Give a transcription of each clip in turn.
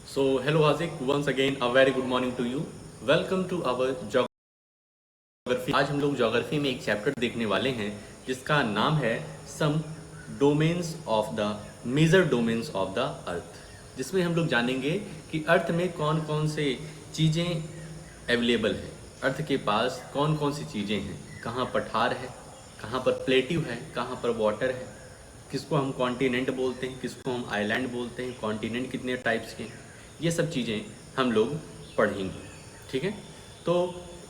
So, hello Hazik, once again a very good morning to you. Welcome to our geography. आज हम लोग geography में एक chapter देखने वाले हैं जिसका नाम है some domains of the major domains of the earth, जिसमें हम लोग जानेंगे कि अर्थ में कौन कौन से चीज़ें अवेलेबल हैं, अर्थ के पास कौन कौन सी चीज़ें हैं, कहाँ पठार है, कहाँ पर प्लेट्यू है, कहाँ पर वाटर है, किसको हम कॉन्टिनेंट बोलते हैं, किसको हम आइलैंड बोलते हैं, कॉन्टिनेंट कितने टाइप्स के हैं, ये सब चीज़ें हम लोग पढ़ेंगे। ठीक है, तो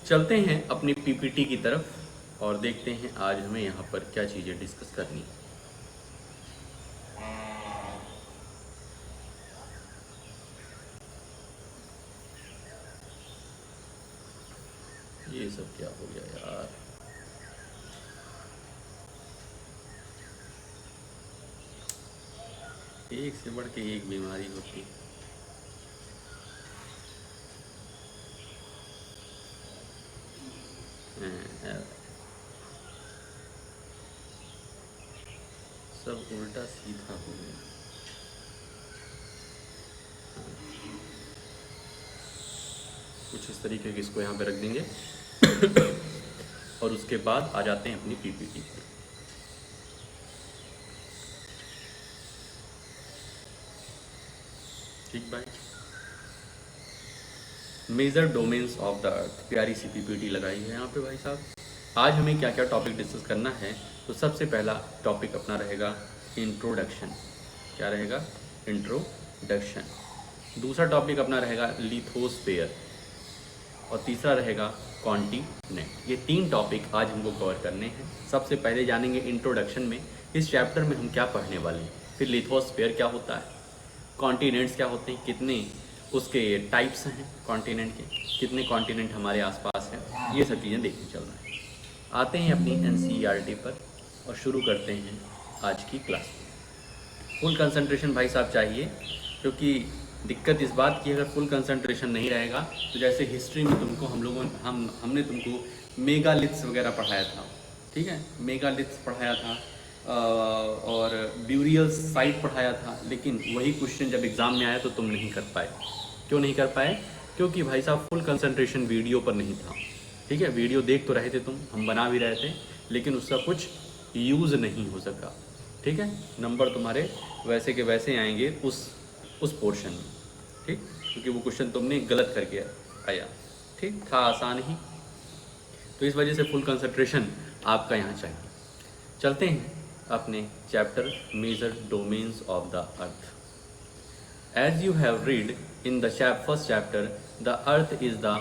चलते हैं अपनी पीपीटी की तरफ और देखते हैं आज हमें यहाँ पर क्या चीज़ें डिस्कस करनी है। ये सब क्या हो गया यार। एक से बढ़ के एक बीमारी होती है। सब उल्टा सीधा हो गया। कुछ इस तरीके के इसको यहाँ पे रख देंगे और उसके बाद आ जाते हैं अपनी पीपीटी पे। ठीक भाई, major domains of the earth, प्यारी सी पीपीटी लगाई है यहाँ पे भाई साहब। आज हमें क्या क्या टॉपिक डिस्कस करना है, तो सबसे पहला टॉपिक अपना रहेगा इंट्रोडक्शन। क्या रहेगा? इंट्रोडक्शन। दूसरा टॉपिक अपना रहेगा लिथोस्फेयर और तीसरा रहेगा कॉन्टिनेंट। ये तीन टॉपिक आज हमको कवर करने हैं। सबसे पहले जानेंगे इंट्रोडक्शन में इस चैप्टर में हम क्या पढ़ने वाले हैं, फिर लिथोस्फेयर क्या होता है, कॉन्टिनेंट्स क्या होते हैं, कितने उसके टाइप्स हैं कॉन्टिनेंट के, कितने कॉन्टिनेंट हमारे आसपास हैं, ये सब चीज़ें देखने चल रहे हैं। आते हैं अपनी एनसीईआरटी पर और शुरू करते हैं आज की क्लास। फुल कंसंट्रेशन भाई साहब चाहिए, क्योंकि दिक्कत इस बात की, अगर फुल कंसंट्रेशन नहीं रहेगा तो जैसे हिस्ट्री में तुमको हमने तुमको मेगालिथ्स वगैरह पढ़ाया था। ठीक है, मेगालिथ्स पढ़ाया था और ब्यूरियल साइट पढ़ाया था, लेकिन वही क्वेश्चन जब एग्ज़ाम में आया तो तुम नहीं कर पाए। क्यों नहीं कर पाए? क्योंकि भाई साहब फुल कंसंट्रेशन वीडियो पर नहीं था। ठीक है, वीडियो देख तो रहे थे तुम, हम बना भी रहे थे, लेकिन उसका कुछ यूज़ नहीं हो सका। ठीक है, नंबर तुम्हारे वैसे के वैसे आएंगे उस पोर्शन में। ठीक, क्योंकि वो क्वेश्चन तुमने गलत करके आया। ठीक था, आसान ही, तो इस वजह से फुल कंसंट्रेशन आपका यहाँ चाहिए। चलते हैं अपने chapter major domains of the earth. As you have read in the first chapter, the Earth is the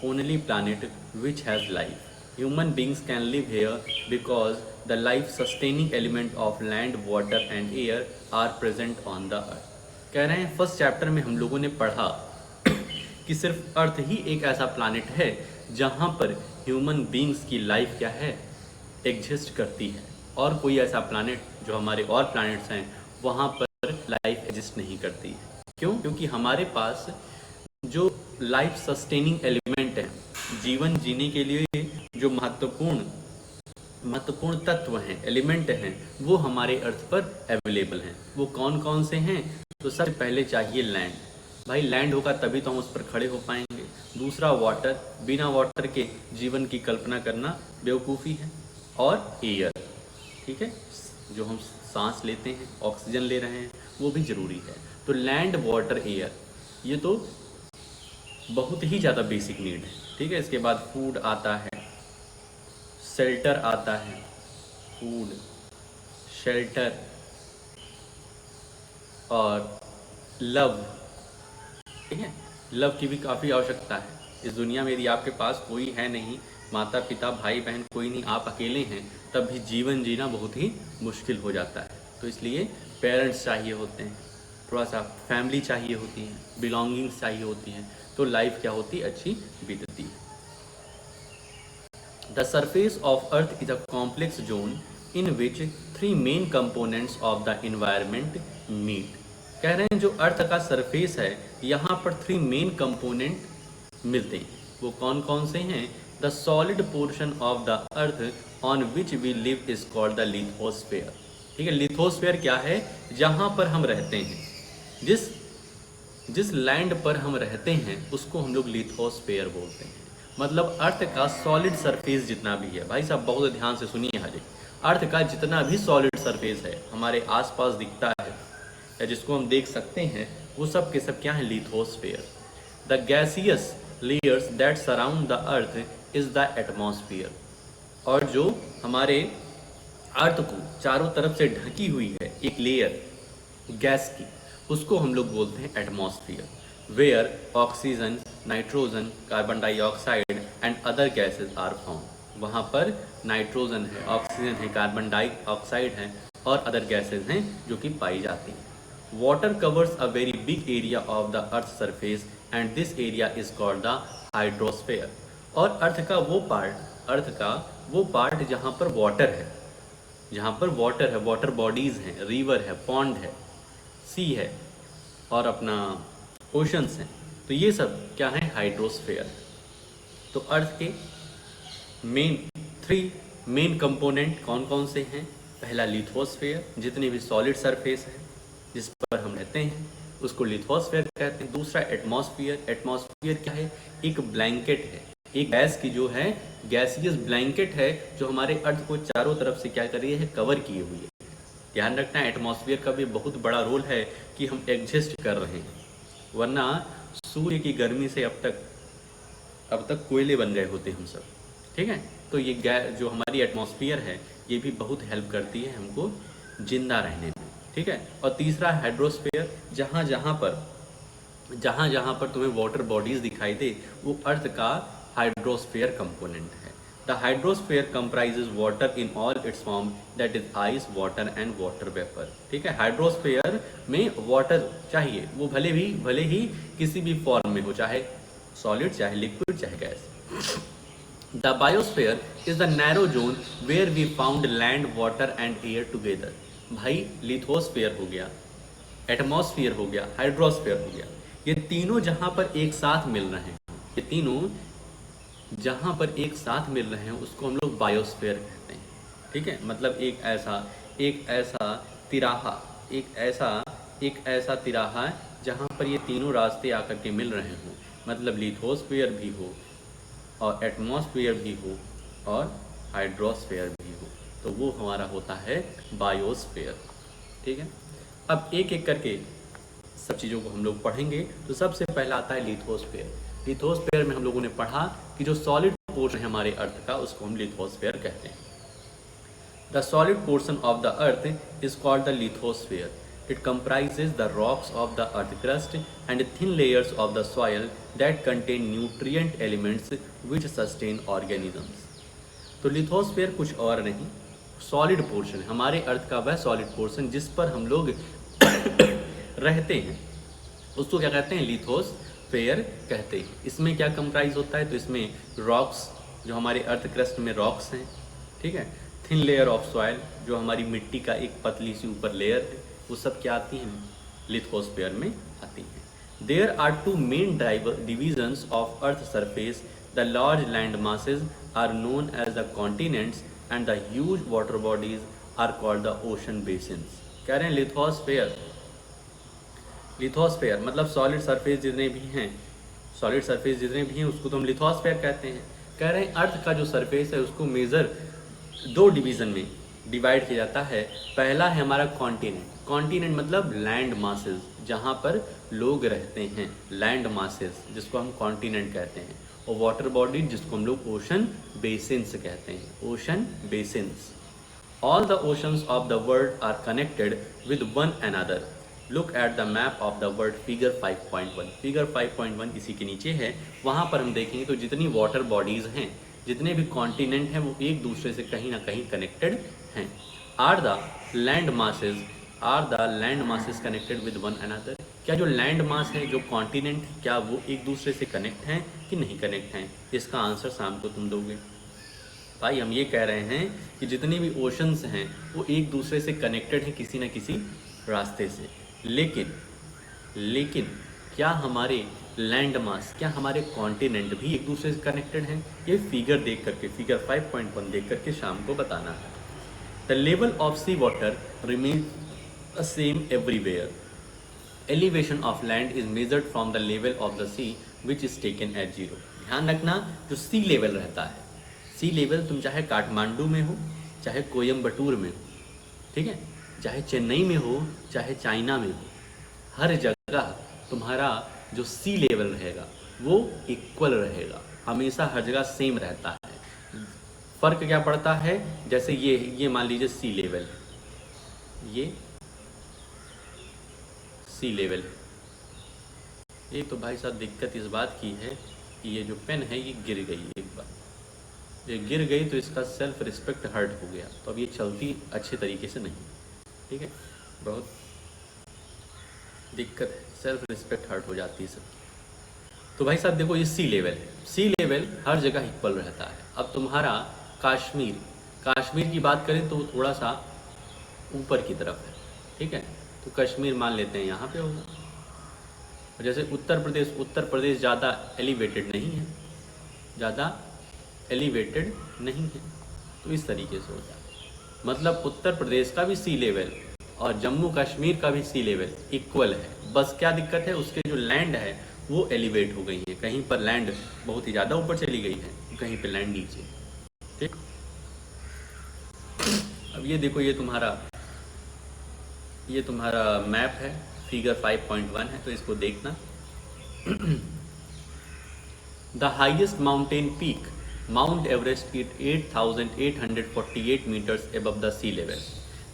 only planet which has life. Human beings can live here because the life-sustaining element of land, water and air are present on the Earth. कह रहे हैं first chapter में हम लोगों ने पढ़ा कि सिर्फ अर्थ ही एक ऐसा प्लानट है जहाँ पर ह्यूमन बींग्स की लाइफ क्या है, एग्जिस्ट करती है, और कोई ऐसा प्लानट जो हमारे और प्लानट्स हैं वहाँ पर लाइफ एग्जिस्ट नहीं करती है। क्यों? क्योंकि हमारे पास जो लाइफ सस्टेनिंग एलिमेंट है, जीवन जीने के लिए जो महत्वपूर्ण तत्व हैं, एलिमेंट हैं, वो हमारे अर्थ पर अवेलेबल हैं। वो कौन कौन से हैं? तो सबसे पहले चाहिए लैंड। भाई लैंड होगा तभी तो हम उस पर खड़े हो पाएंगे। दूसरा वाटर, बिना वाटर के जीवन की कल्पना करना बेवकूफ़ी है। और एयर, ठीक है, जो हम सांस लेते हैं, ऑक्सीजन ले रहे हैं, वो भी ज़रूरी है। तो लैंड, वाटर, एयर, ये तो बहुत ही ज़्यादा बेसिक नीड है। ठीक है, इसके बाद फूड आता है, शेल्टर आता है, फूड, शेल्टर और लव। ठीक है, लव की भी काफ़ी आवश्यकता है। इस दुनिया में यदि आपके पास कोई है नहीं, माता पिता भाई बहन कोई नहीं, आप अकेले हैं, तब भी जीवन जीना बहुत ही मुश्किल हो जाता है। तो इसलिए पेरेंट्स चाहिए होते हैं, थोड़ा सा फैमिली चाहिए होती है, बिलोंगिंग्स चाहिए होती हैं, तो लाइफ क्या होती है, अच्छी बीतती है। The surface of earth is a complex zone in which 3 main components of the environment meet. कह रहे हैं जो अर्थ का सरफेस है, यहाँ पर 3 मेन कंपोनेंट मिलते हैं। वो कौन कौन से हैं? The solid portion of the earth on which we live is called the lithosphere. ठीक है, लिथोस्फेयर क्या है? जहाँ पर हम रहते हैं, जिस जिस लैंड पर हम रहते हैं उसको हम लोग लिथोस्फेयर बोलते हैं। मतलब अर्थ का सॉलिड सरफेस जितना भी है, भाई साहब बहुत ध्यान से सुनिए हाजी, अर्थ का जितना भी सॉलिड सरफेस है हमारे आसपास दिखता है या जिसको हम देख सकते हैं, वो सब के सब क्या है, lithosphere. The gaseous layers that surround the earth is the atmosphere. और जो हमारे अर्थ को चारों तरफ से ढकी हुई है एक लेयर गैस की, उसको हम लोग बोलते हैं atmosphere. Where oxygen, nitrogen, carbon dioxide and other gases are found. वहाँ पर नाइट्रोजन है, ऑक्सीजन है, कार्बन डाइऑक्साइड है और अदर गैसेस हैं जो कि पाई जाती हैं। Water covers a very big area of the earth surface and this area is called the hydrosphere. और अर्थ का वो पार्ट जहाँ पर वाटर है, जहाँ पर वाटर है, वाटर बॉडीज़ हैं, रिवर है, पॉन्ड है, सी है और अपना ओशंस हैं, तो ये सब क्या है, हाइड्रोस्फेयर। तो अर्थ के मेन 3 मेन कंपोनेंट कौन कौन से हैं? पहला लिथोस्फेयर, जितने भी सॉलिड सरफेस है जिस पर हम रहते हैं उसको लिथोस्फेयर कहते हैं। दूसरा एटमॉस्फेयर। एटमॉस्फेयर क्या है? एक ब्लैंकेट है, एक गैस की जो है गैसियस ब्लैंकेट है जो हमारे अर्थ को चारों तरफ से क्या कर रही है, कवर किए हुई है। ध्यान रखना एटमॉस्फेयर का भी बहुत बड़ा रोल है कि हम एग्जिस्ट कर रहे हैं, वरना सूर्य की गर्मी से अब तक कोयले बन गए होते हम सब। ठीक है, तो ये गैस जो हमारी एटमॉस्फेयर है ये भी बहुत हेल्प करती है हमको जिंदा रहने में। ठीक है, और तीसरा हाइड्रोस्फेयर, जहाँ जहाँ पर तुम्हें वाटर बॉडीज दिखाई दे वो अर्थ का हाइड्रोस्फेयर कंपोनेंट है। The hydrosphere comprises water in all it's form, that is ice, water and water vapour. ठीक है, हाइड्रोस्फेयर में वाटर चाहिए, वो भले ही किसी भी फॉर्म में हो, चाहे सॉलिड, चाहे लिक्विड, चाहे gas. The biosphere is the narrow zone where we found land, water and air together. भाई लिथोस्फेयर हो गया, एटमॉस्फेयर हो गया, हाइड्रोस्फेयर हो गया, ये तीनों जहाँ पर एक साथ मिल रहे हैं, ये तीनों जहाँ पर एक साथ मिल रहे हैं उसको हम लोग बायोस्फेयर कहते हैं। ठीक है, मतलब एक ऐसा तिराहा एक ऐसा तिराहा जहाँ पर ये तीनों रास्ते आकर के मिल रहे हों, मतलब लिथोस्फेयर भी हो और एटमॉस्फेयर भी हो और हाइड्रोस्फेयर भी हो, तो वो हमारा होता है बायोस्फेयर। ठीक है, अब एक एक करके सब चीज़ों को हम लोग पढ़ेंगे। तो सबसे पहला आता है लिथोस्फेयर। लिथोस्फेयर में हम लोगों ने पढ़ा कि जो सॉलिड पोर्शन है हमारे अर्थ का उसको हम लिथोस्फेयर कहते हैं। The solid portion of the earth is called the lithosphere. It comprises the rocks of the earth crust and thin layers of the soil that contain nutrient elements which sustain organisms. तो lithosphere कुछ और नहीं, solid portion है हमारे earth का, वह solid portion जिस पर हम लोग रहते हैं उसको क्या कहते हैं, लिथोस्फेयर कहते हैं। इसमें क्या कंप्राइज होता है, तो इसमें रॉक्स, जो हमारे अर्थ क्रस्ट में रॉक्स हैं, ठीक है, थिन लेयर ऑफ सॉइल, जो हमारी मिट्टी का एक पतली सी ऊपर लेयर है, वो सब क्या आती हैं, लिथोस्फेयर में आती हैं। There are 2 main divisions of earth surface, the large land masses are known as the continents and the huge water bodies are called the ocean basins. कह रहे हैं लिथोस्फेयर मतलब सॉलिड सरफेस जितने भी हैं उसको तो हम लिथोस्फेयर कहते हैं। कह रहे हैं अर्थ का जो सरफेस है उसको मेजर 2 डिवीज़न में डिवाइड किया जाता है। पहला है हमारा कॉन्टिनेंट मतलब लैंड मासेस, जहाँ पर लोग रहते हैं, लैंड मासेस जिसको हम कॉन्टिनेंट कहते हैं, और वाटर बॉडी जिसको हम लोग ओशन बेसिन्स कहते हैं, ocean basins. All the oceans of the world are connected with one another. Look at the map of the world, figure 5.1। Figure 5.1 इसी के नीचे है, वहाँ पर हम देखेंगे तो जितनी वाटर बॉडीज़ हैं, जितने भी कॉन्टिनेंट हैं, वो एक दूसरे से कहीं ना कहीं कनेक्टेड हैं। Are the land masses connected with one another. क्या जो लैंड मास है, जो कॉन्टिनेंट, क्या वो एक दूसरे से कनेक्ट हैं कि नहीं कनेक्ट हैं? इसका आंसर शाम को तुम दोगे। भाई हम ये कह रहे हैं कि जितनी भी ओशंस हैं वो एक दूसरे से कनेक्टेड हैं किसी न किसी रास्ते से, लेकिन क्या हमारे लैंड मास, क्या हमारे कॉन्टिनेंट भी एक दूसरे से कनेक्टेड हैं? ये फिगर देख करके, फिगर 5.1 देख करके शाम को बताना है। The level of sea water remain same everywhere. Elevation of land is measured from the level of the sea which is taken at zero. ध्यान रखना, जो सी लेवल रहता है, सी लेवल तुम चाहे काठमांडू में हो, चाहे कोयम्बटूर में हो, ठीक है, चाहे चेन्नई में हो, चाहे चाइना में हो, हर जगह तुम्हारा जो सी लेवल रहेगा वो इक्वल रहेगा, हमेशा हर जगह सेम रहता है। फर्क क्या पड़ता है, जैसे ये मान लीजिए सी लेवल है, ये सी लेवल है। ये तो भाई साहब दिक्कत इस बात की है कि ये जो पेन है ये गिर गई, एक बार ये गिर गई तो इसका सेल्फ रिस्पेक्ट हर्ट हो गया, तो अब ये चलती अच्छे तरीके से नहीं, ठीक है, बहुत दिक्कत है, सेल्फ रिस्पेक्ट हर्ट हो जाती है सबकी। तो भाई साहब देखो, ये सी लेवल है, सी लेवल हर जगह इक्वल रहता है। अब तुम्हारा कश्मीर की बात करें तो थोड़ा सा ऊपर की तरफ है, ठीक है, तो कश्मीर मान लेते हैं यहाँ पे होगा। और जैसे उत्तर प्रदेश ज़्यादा एलिवेटेड नहीं है, ज़्यादा एलिवेटेड नहीं है, तो इस तरीके से होता है। मतलब उत्तर प्रदेश का भी सी लेवल और जम्मू कश्मीर का भी सी लेवल इक्वल है। बस क्या दिक्कत है, उसके जो लैंड है वो एलिवेट हो गई है, कहीं पर लैंड बहुत ही ज़्यादा ऊपर चली गई है, कहीं पर लैंड नीचे, ठीक। अब ये देखो, ये तुम्हारा मैप है, फिगर 5.1 है, तो इसको देखना। The highest mountain peak Mount Everest it 8,848 metres above the sea level.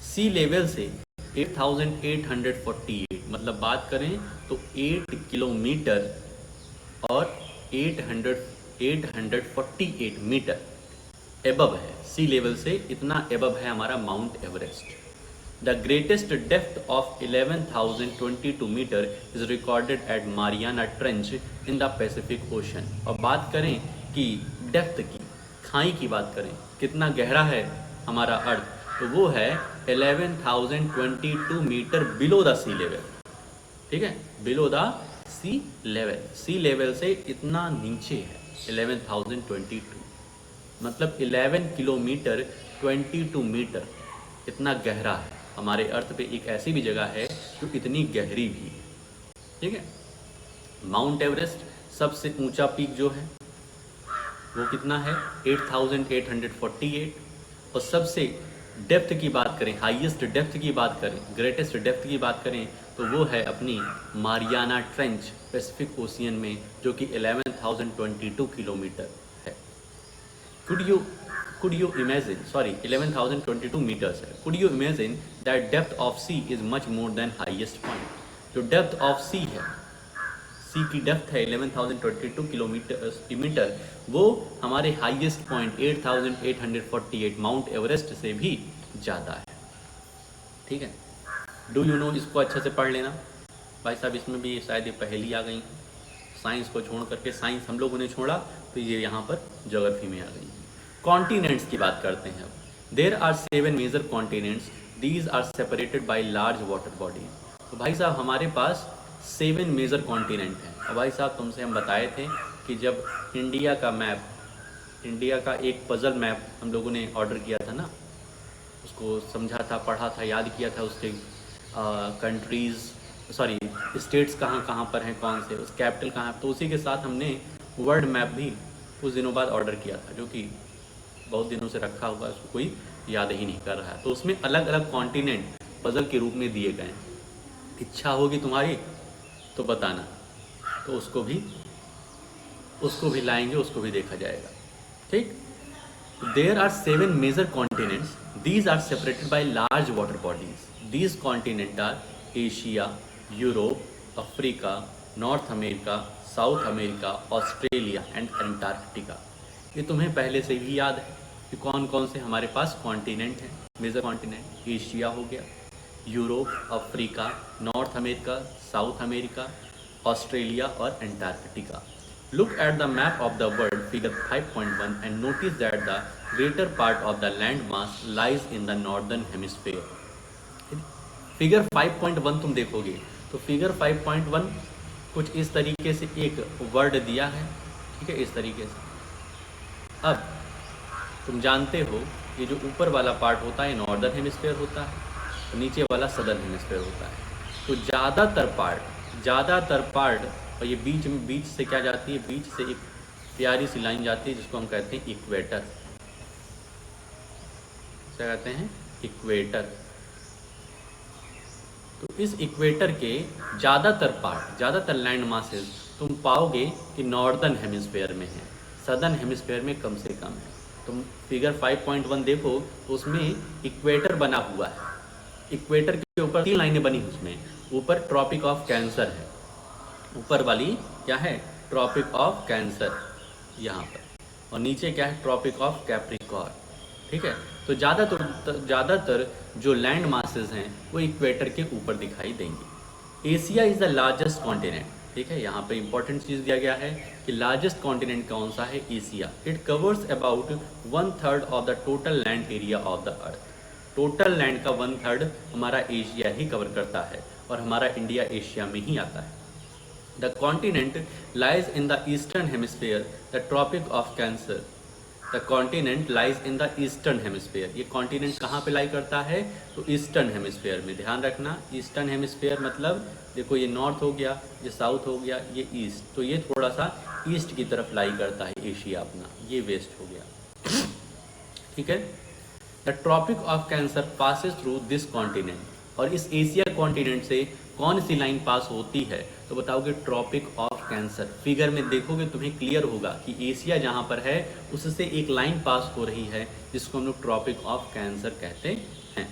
Sea level से 8,848 मतलब बात करें तो 8 किलोमीटर और 848 मीटर एबव है, सी लेवल से इतना एबव है हमारा Mount Everest. The greatest depth of 11,022 metre is recorded at Mariana Trench in the Pacific Ocean. और बात करें कि डेप्थ की, खाई की बात करें, कितना गहरा है हमारा अर्थ, तो वो है 11,022 metre below the sea level, ठीक है, below the sea level, sea level से इतना नीचे है 11,022, मतलब 11 किलोमीटर 22 मीटर, इतना गहरा है। हमारे अर्थ पे एक ऐसी भी जगह है जो इतनी गहरी भी है, ठीक है। माउंट एवरेस्ट सबसे ऊंचा पीक जो है वो कितना है 8,848, और सबसे डेप्थ की बात करें, हाईएस्ट डेप्थ की बात करें, ग्रेटेस्ट डेप्थ की बात करें तो वो है अपनी मारियाना ट्रेंच पैसिफिक ओशियन में, जो कि 11,022 किलोमीटर है। Could you imagine, sorry, 11,022 meters है। Could you imagine that depth of sea is much more than highest point? जो depth of sea है, sea की depth है 11,022 किलोमीटर, वो हमारे हाईएस्ट पॉइंट 8,848 माउंट एवरेस्ट से भी ज़्यादा है, ठीक है। डू यू नो, इसको अच्छे से पढ़ लेना भाई साहब, इसमें भी शायद ये पहेली आ गई, साइंस को छोड़ करके, साइंस हम लोगों ने छोड़ा तो ये यहाँ पर ज्योग्राफी में आ गई है। कॉन्टिनेंट्स की बात करते हैं अब। There are 7 major continents, these are separated by large water body. तो भाई साहब हमारे पास 7 मेजर कॉन्टिनेंट हैं। और भाई साहब तुमसे हम बताए थे कि जब इंडिया का मैप, इंडिया का एक पजल मैप हम लोगों ने ऑर्डर किया था ना, उसको समझा था, पढ़ा था, याद किया था, उसके कंट्रीज़, सॉरी स्टेट्स कहाँ कहाँ पर हैं, कौन से, उस कैपिटल कहाँ, तो उसी के साथ हमने वर्ल्ड मैप भी कुछ दिनों बाद ऑर्डर किया था, जो कि बहुत दिनों से रखा हुआ है, उसको कोई याद ही नहीं कर रहा है। तो उसमें अलग अलग कॉन्टिनेंट पजल के रूप में दिए गए हैं। इच्छा होगी तुम्हारी तो बताना, तो उसको भी लाएंगे, उसको भी देखा जाएगा, ठीक। There are 7 major continents, these are separated by large water bodies. These continent are Asia, Europe, Africa, North America, South America, Australia and Antarctica. ये तुम्हें पहले से ही याद है कि कौन कौन से हमारे पास कॉन्टिनेंट हैं, मेजर कॉन्टिनेंट। एशिया हो गया, Europe, Africa, North America, South America, Australia और Antarctica. Look at the map of the world, figure 5.1, and notice that the greater part of the land mass lies in the northern hemisphere. Figure 5.1 तुम देखोगे तो figure 5.1 कुछ इस तरीके से एक word दिया है, ठीक है, इस तरीके से। अब तुम जानते हो ये जो ऊपर वाला पार्ट होता है नॉर्दर्न हेमिस्फीयर होता है, तो नीचे वाला सदर्न हेमिस्फीयर होता है, तो ज़्यादातर पार्ट और ये बीच से क्या जाती है, बीच से एक प्यारी सी लाइन जाती है जिसको हम कहते हैं इक्वेटर। क्या कहते हैं? इक्वेटर। तो इस इक्वेटर के ज़्यादातर लैंड मासेस तुम पाओगे कि नॉर्दर्न हेमिस्फेयर में है, सदर्न हेमिस्फेयर में कम से कम है। तुम फिगर 5.1 देखो तो उसमें इक्वेटर बना हुआ है। इक्वेटर के ऊपर 3 लाइनें बनी, उसमें ऊपर ट्रॉपिक ऑफ कैंसर है, ऊपर वाली क्या है? ट्रॉपिक ऑफ कैंसर यहाँ पर, और नीचे क्या है? Tropic of Capricorn. ठीक है, तो ज़्यादातर जो लैंड मासेस हैं वो इक्वेटर के ऊपर दिखाई देंगे। Asia is the largest continent. ठीक है, यहाँ पे इंपॉर्टेंट चीज़ दिया गया है कि लार्जेस्ट कॉन्टिनेंट कौन सा है? Asia. It covers about 1/3 of the total land area of the earth. Total land का 1/3 हमारा एशिया ही कवर करता है, और हमारा इंडिया एशिया में ही आता है। The continent lies in the eastern hemisphere, the Tropic of Cancer. The continent lies in the eastern hemisphere. ये कॉन्टिनेंट कहाँ पे लाई करता है? तो ईस्टर्न हेमिस्फेयर में। ध्यान रखना, ईस्टर्न हेमिस्फेयर मतलब देखो ये नॉर्थ हो गया, ये साउथ हो गया, ये ईस्ट, तो ये थोड़ा सा ईस्ट की तरफ लाई करता है एशिया अपना, ये वेस्ट हो गया। ठीक है, the Tropic of Cancer passes through this continent. और इस एशिया कॉन्टिनेंट से कौन सी लाइन पास होती है? तो बताओगे ट्रॉपिक ऑफ कैंसर। फिगर में देखोगे तुम्हें क्लियर होगा कि एशिया जहाँ पर है उससे एक लाइन पास हो रही है जिसको हम लोग ट्रॉपिक ऑफ कैंसर कहते हैं।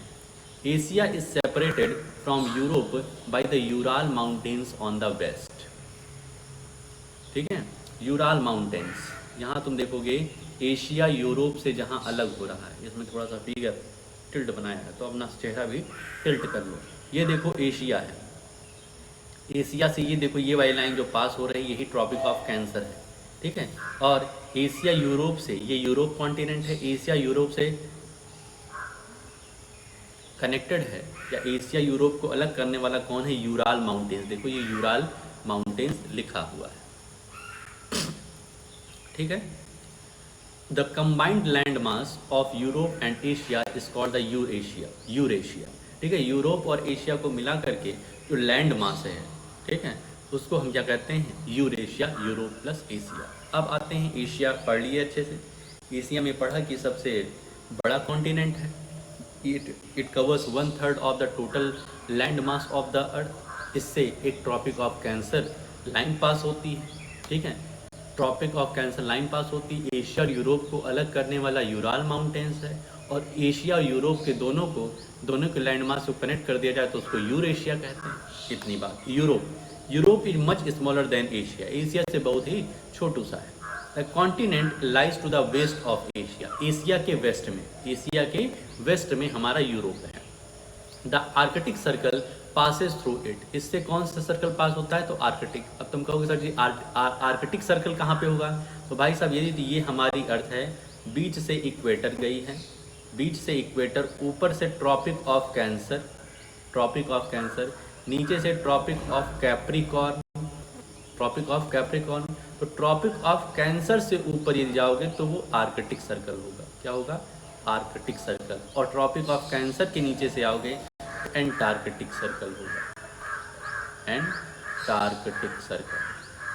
Asia is separated from Europe by the Ural Mountains on the west. ठीक है, यूराल माउंटेन्स, यहाँ तुम देखोगे एशिया यूरोप से जहाँ अलग हो रहा है। इसमें थोड़ा सा फिगर टिल्ट बनाया है तो अपना चेहरा भी टिल्ट कर लो। ये देखो एशिया है, एशिया से ये देखो ये वाली लाइन जो पास हो रही है यही ट्रॉपिक ऑफ कैंसर है। ठीक है, और एशिया यूरोप से, ये यूरोप कॉन्टिनेंट है, एशिया यूरोप से कनेक्टेड है, या एशिया यूरोप को अलग करने वाला कौन है? Ural mountains. देखो ये यूराल माउंटेन्स लिखा हुआ है। ठीक है, the combined land mass of Europe and Asia is called the Eurasia. ठीक है, यूरोप और एशिया को मिला करके जो लैंड मास है, ठीक है, उसको हम क्या कहते हैं? Eurasia, Europe plus Asia. अब आते हैं एशिया, पढ़ लिए अच्छे से। एशिया में पढ़ा कि सबसे बड़ा कॉन्टिनेंट है, it covers 1/3 of the total land mass of the अर्थ। इससे एक ट्रॉपिक ऑफ कैंसर लाइन पास होती है। ठीक है, ट्रॉपिक ऑफ कैंसर लाइन पास होती है। एशिया और यूरोप को अलग करने वाला यूराल माउंटेन्स है, और एशिया और यूरोप के दोनों के लैंड मास को कनेक्ट कर दिया जाए तो उसको यूरेशिया कहते हैं। इतनी बात। Europe is much smaller than Asia. Asia से बहुत ही छोटू सा है। The continent lies to the west of Asia. Asia के वेस्ट में हमारा यूरोप है। The Arctic Circle passes through it. इससे कौन सा सर्कल पास होता है? तो आर्कटिक। अब तुम कहोगे सर जी आर्कटिक सर्कल कहाँ पे होगा? तो भाई साहब ये हमारी अर्थ है, बीच से इक्वेटर गई है, बीच से इक्वेटर, ऊपर से ट्रॉपिक ऑफ कैंसर, नीचे से ट्रॉपिक ऑफ कैप्रिकॉर्न। तो ट्रॉपिक ऑफ कैंसर से ऊपर यदि जाओगे तो वो आर्कटिक सर्कल होगा। क्या होगा? Arctic circle. और ट्रॉपिक ऑफ कैंसर के नीचे से आओगे एंटार्कटिक सर्कल होगा। Antarctic circle.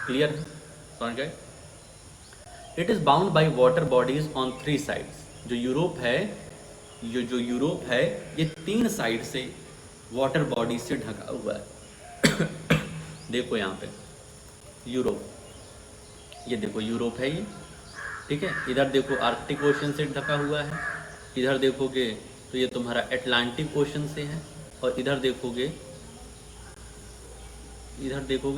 क्लियर है? समझ गए? It is bound by water bodies on 3 sides. जो यूरोप है ये 3 साइड से वाटर बॉडी से ढका हुआ है। देखो यहाँ पे यूरोप, ये देखो यूरोप है ये। ठीक है, इधर देखो आर्कटिक ओशन से ढका हुआ है, इधर देखोगे तो ये तुम्हारा अटलांटिक ओशन से है, और इधर देखोगे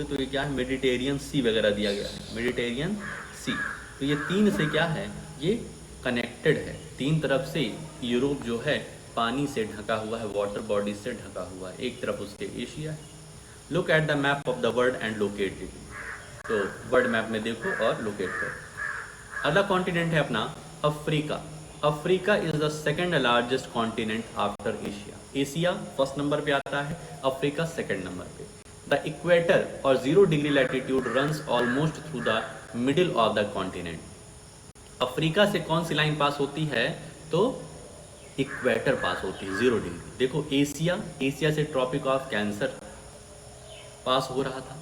तो ये क्या है? मेडिटेरियन सी वगैरह दिया गया है, मेडिटेरियन सी। तो ये 3 से क्या है? ये कनेक्टेड है। 3 तरफ से यूरोप जो है पानी से ढका हुआ है, वाटर बॉडी से ढका हुआ है। एक तरफ उसके एशिया है। Look at the map of the world and locate it. तो वर्ल्ड मैप में देखो और लोकेट करो। अगला कॉन्टिनेंट है अपना Africa. Africa is the second largest continent after Asia. Asia first number पे आता है, अफ्रीका सेकेंड नंबर पे। द इक्वेटर और 0 degree latitude runs almost through the middle of the continent. Africa से कौन सी लाइन पास होती है? तो इक्वेटर पास होती है, 0 डिग्री। देखो एशिया से ट्रॉपिक ऑफ कैंसर, पास हो रहा था।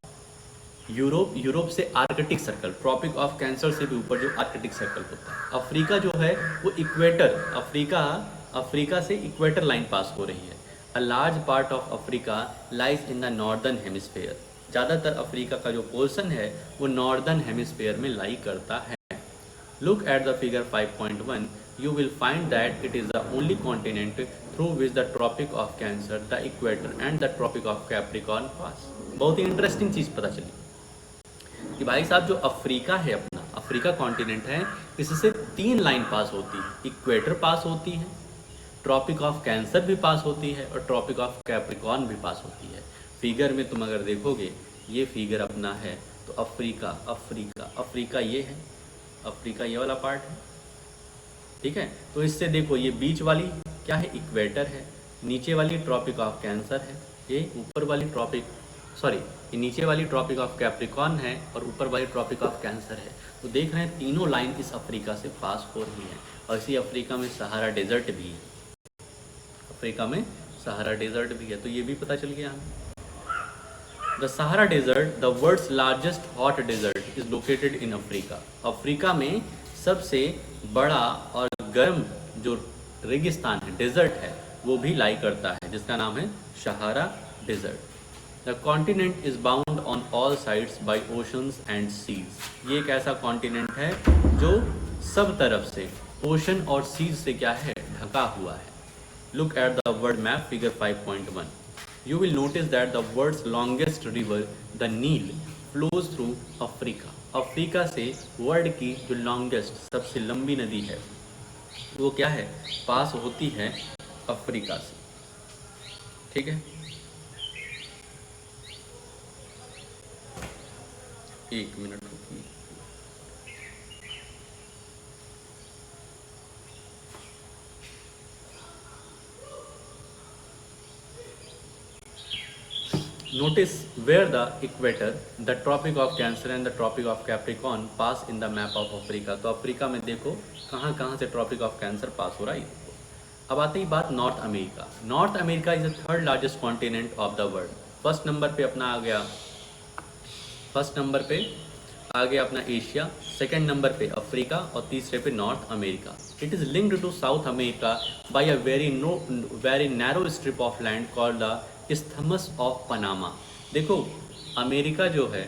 यूरोप से Arctic Circle, Tropic of Cancer से भी ऊपर जो आर्कटिक सर्कल होता है। अफ्रीका जो है वो इक्वेटर, अफ्रीका से इक्वेटर लाइन पास हो रही है। A large part of Africa lies in the northern hemisphere. ज़्यादातर अफ्रीका का जो पोर्शन है वो नॉर्दर्न हेमिस्फेयर में लाई करता है। Look at the figure 5.1. You will find that it is the only continent through which the Tropic of Cancer, the Equator and the Tropic of Capricorn pass. बहुत ही interesting चीज़ पता चली कि भाई साहब जो अफ्रीका है, अपना अफ्रीका कॉन्टिनेंट है, इससे 3 लाइन पास होती है। इक्वेटर पास होती है, ट्रॉपिक ऑफ कैंसर भी पास होती है और ट्रॉपिक ऑफ कैप्रिकॉर्न भी पास होती है। फिगर में तुम अगर देखोगे, ये फिगर अपना है तो अफ्रीका ये है, अफ्रीका ये वाला पार्ट है, ठीक है। तो इससे देखो ये बीच वाली क्या है, इक्वेटर है, नीचे वाली ट्रॉपिक ऑफ कैंसर है, ये ऊपर वाली ये नीचे वाली ट्रॉपिक ऑफ कैप्रिकॉर्न है और ऊपर वाली ट्रॉपिक ऑफ कैंसर है। तो देख रहे हैं तीनों लाइन इस अफ्रीका से पास हो रही है। और इसी अफ्रीका में सहारा डेजर्ट भी है, अफ्रीका में सहारा डेजर्ट भी है, तो ये भी पता चल गया हमें। The Sahara Desert, the world's largest hot desert, is located in Africa. Africa में सबसे बड़ा और गर्म जो रेगिस्तान है, डेजर्ट है, वो भी लाई करता है, जिसका नाम है Sahara Desert. The continent is bound on all sides by oceans and seas. ये एक ऐसा कॉन्टिनेंट है जो सब तरफ से ओशन और सीज से क्या है, ढका हुआ है। Look at the world map figure 5.1. You will notice that the world's longest river, the Nile, flows through Africa. Africa से वर्ल्ड की जो लॉन्गेस्ट, सबसे लंबी नदी है, वो क्या है, पास होती है अफ्रीका से, ठीक है। एक मिनट रुकिए। Notice where the equator, the tropic of Cancer and the tropic of Capricorn pass in the map of Africa. तो अफ्रीका में देखो कहाँ कहाँ से ट्रॉपिक ऑफ कैंसर पास हो रहा है। अब आती है बात North America. North America is the third largest continent of the world. First number पे अपना आ गया अपना एशिया, सेकेंड नंबर पे अफ्रीका और तीसरे पे North America. It is linked to South America by a very narrow strip of land called the isthmus of Panama. देखो अमेरिका जो है,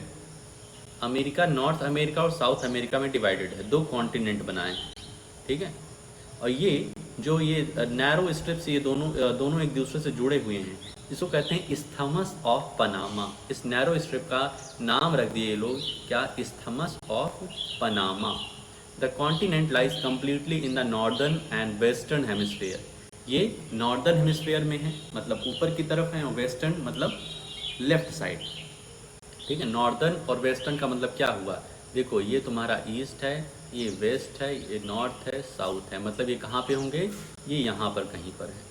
अमेरिका नॉर्थ अमेरिका और साउथ अमेरिका में डिवाइडेड है, 2 कॉन्टिनेंट बनाए हैं, ठीक है। और ये जो ये नैरो स्ट्रिप्स, ये दोनों एक दूसरे से जुड़े हुए हैं, इसको कहते हैं इस्थमस ऑफ पनामा। इस नैरो स्ट्रिप का नाम रख दिए ये लोग क्या, isthmus of Panama. The continent lies completely in the northern and western hemisphere. ये नॉर्दर्न हेमिस्फीयर में है, मतलब ऊपर की तरफ है, और वेस्टर्न मतलब लेफ्ट साइड, ठीक है। नॉर्दर्न और वेस्टर्न का मतलब क्या हुआ, देखो ये तुम्हारा ईस्ट है, ये वेस्ट है, ये नॉर्थ है, साउथ है, मतलब ये कहाँ पे होंगे, ये यहाँ पर कहीं पर है,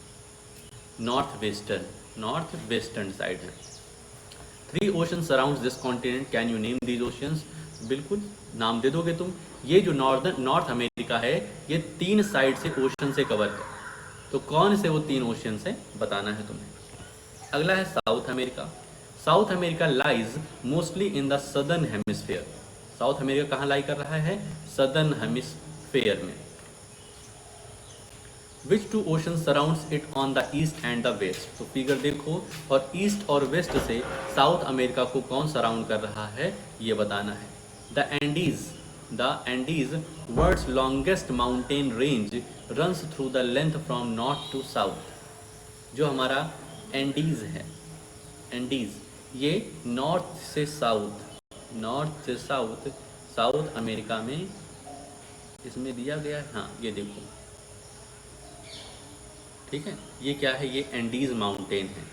नॉर्थ वेस्टर्न साइड है। 3 ocean surrounds this continent, can you name these oceans. बिल्कुल नाम दे दोगे तुम। ये जो नॉर्थ अमेरिका है, ये 3 साइड से ओशन से कवर है, तो कौन से वो 3 ओशन से बताना है तुम्हें। अगला है South America. South America lies mostly in the southern hemisphere. South America कहाँ लाई कर रहा है, सदर्न हेमिस्फीयर में। Which 2 ocean surrounds it on the east and the west. तो फिगर देखो, और ईस्ट और वेस्ट से साउथ अमेरिका को कौन सराउंड कर रहा है, ये बताना है। The Andes, world's longest mountain range, runs through the length from north to south. जो हमारा एंडीज है, एंडीज ये नॉर्थ से साउथ, साउथ अमेरिका में इसमें दिया गया है, हाँ ये देखो, ठीक है। ये क्या है, ये एंडीज माउंटेन है।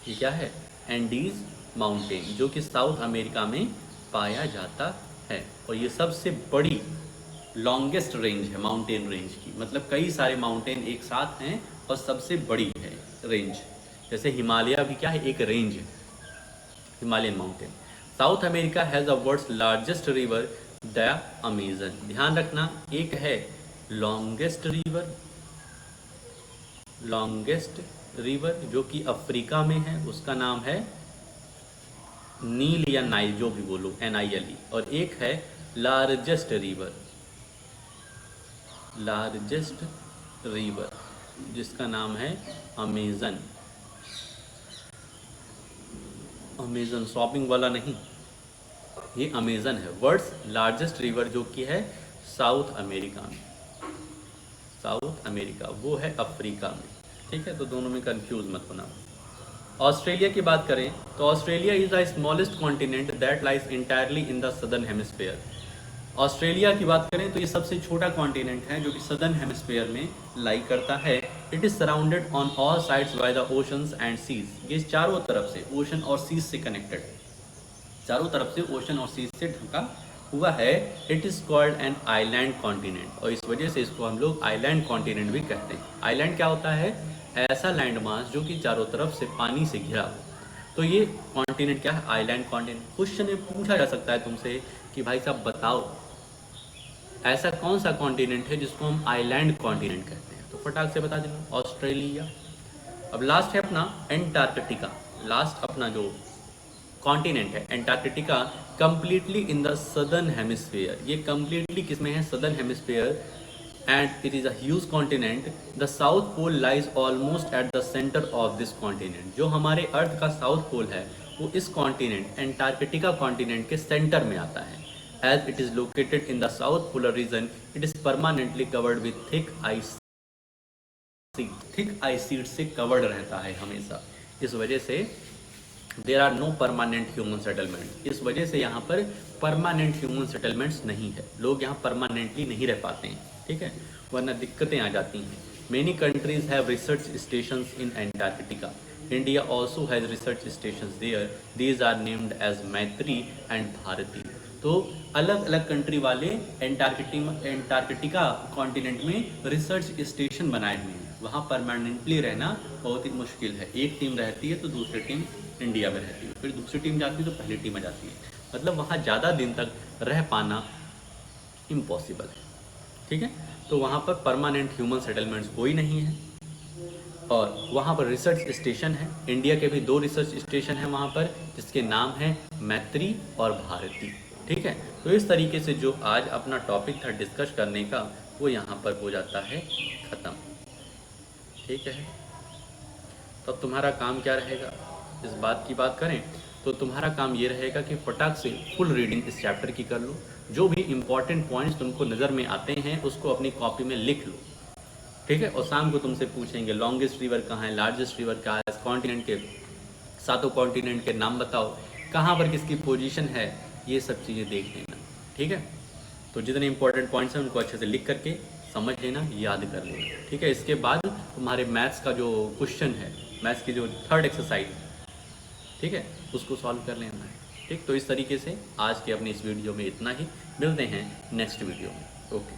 ये क्या है, एंडीज माउंटेन, जो कि साउथ अमेरिका में पाया जाता है। और ये सबसे बड़ी लॉन्गेस्ट रेंज है माउंटेन रेंज की, मतलब कई सारे माउंटेन एक साथ हैं और सबसे बड़ी है रेंज। जैसे हिमालय भी क्या है, एक रेंज है, Himalayan mountain. South America has the world's largest river, the Amazon. ध्यान रखना, एक है लॉन्गेस्ट रिवर जो कि अफ्रीका में है, उसका नाम है नील या नाइल जो भी बोलो, NILE। और एक है लार्जेस्ट रिवर, लार्जेस्ट रिवर जिसका नाम है अमेजन। अमेजन शॉपिंग वाला नहीं, ये अमेजन है। वर्ल्ड्स लार्जेस्ट रिवर जो कि है साउथ अमेरिका में, साउथ अमेरिका, वो है अफ्रीका में। ठीक है, तो दोनों में कंफ्यूज मत होना। ऑस्ट्रेलिया की बात करें तो Australia is the smallest continent that lies entirely in the southern hemisphere. Australia की बात करें तो ये सबसे छोटा कॉन्टिनेंट है जो कि सदर्न हेमिस्फेयर में लाई करता है। It is surrounded on all sides by the oceans and seas. ये चारों तरफ से ओशन और सीज से कनेक्टेड है, चारों तरफ से ओशन और सीज से ढका हुआ है। It is called an island continent, और इस वजह से इसको हम लोग आइलैंड कॉन्टिनेंट भी कहते हैं। आइलैंड क्या होता है? ऐसा लैंड मास जो कि चारों तरफ से पानी से घिरा हो, तो ये कॉन्टिनेंट क्या है? Island continent. क्वेश्चन में पूछा जा सकता है तुमसे कि भाई साहब बताओ ऐसा कौन सा कॉन्टिनेंट है जिसको हम आइलैंड कॉन्टिनेंट कहते हैं, तो फटाक से बता देना, ऑस्ट्रेलिया। अब लास्ट है अपना एंटार्कटिका। लास्ट अपना जो कॉन्टिनेंट है Antarctica, completely in the southern hemisphere. ये कंप्लीटली किसमें है? Southern hemisphere. And it is a huge continent. The south pole lies almost at the centre of this continent. जो हमारे अर्थ का साउथ पोल है वो इस कॉन्टिनेंट एंटार्कटिका कॉन्टिनेंट के सेंटर में आता है। As it is located in the south polar region, it is permanently covered with thick ice sheet से कवर्ड रहता है हमेशा। इस वजह से there are no permanent human settlement. इस वजह से यहाँ पर परमानेंट ह्यूमन सेटलमेंट्स नहीं है, लोग यहाँ परमानेंटली नहीं रह पाते हैं। ठीक है, वरना दिक्कतें आ जाती हैं। Many countries have research stations in Antarctica. India also has research stations there. These are named as Maitri and Bharati. तो अलग अलग कंट्री वाले एंटार्कटिका कॉन्टिनेंट में रिसर्च स्टेशन बनाए हुए हैं। वहाँ परमानेंटली रहना बहुत ही मुश्किल है। एक टीम रहती है तो दूसरी टीम इंडिया में रहती है, फिर दूसरी टीम जाती है तो पहली टीम आ जाती है। मतलब वहाँ ज़्यादा दिन तक रह पाना इम्पॉसिबल है। ठीक है, तो वहाँ पर परमानेंट ह्यूमन सेटलमेंट्स कोई नहीं है, और वहाँ पर रिसर्च स्टेशन है। इंडिया के भी 2 रिसर्च स्टेशन हैं वहाँ पर, जिसके नाम है मैत्री और भारती। ठीक है, तो इस तरीके से जो आज अपना टॉपिक था डिस्कस करने का, वो यहाँ पर हो जाता है ख़त्म। ठीक है, तो अब तुम्हारा काम क्या रहेगा? इस बात की बात करें तो तुम्हारा काम ये रहेगा कि फटाक से फुल रीडिंग इस चैप्टर की कर लो। जो भी इंपॉर्टेंट पॉइंट्स तुमको नज़र में आते हैं उसको अपनी कॉपी में लिख लो। ठीक है, और शाम को तुमसे पूछेंगे लॉन्गेस्ट रिवर कहाँ है, लार्जेस्ट रिवर कहाँ है, कॉन्टिनेंट के 7 कॉन्टिनेंट के नाम बताओ, कहाँ पर किसकी पोजीशन है, ये सब चीज़ें देख लेना। ठीक है, तो जितने इंपॉर्टेंट पॉइंट्स हैं उनको अच्छे से लिख करके समझ लेना, याद कर लेना। ठीक है, इसके बाद तुम्हारे मैथ्स का जो क्वेश्चन है, मैथ्स की जो 3rd एक्सरसाइज, ठीक है, उसको सॉल्व कर लेना है। ठीक, तो इस तरीके से आज के अपने इस वीडियो में इतना ही। मिलते हैं नेक्स्ट वीडियो में। ओके।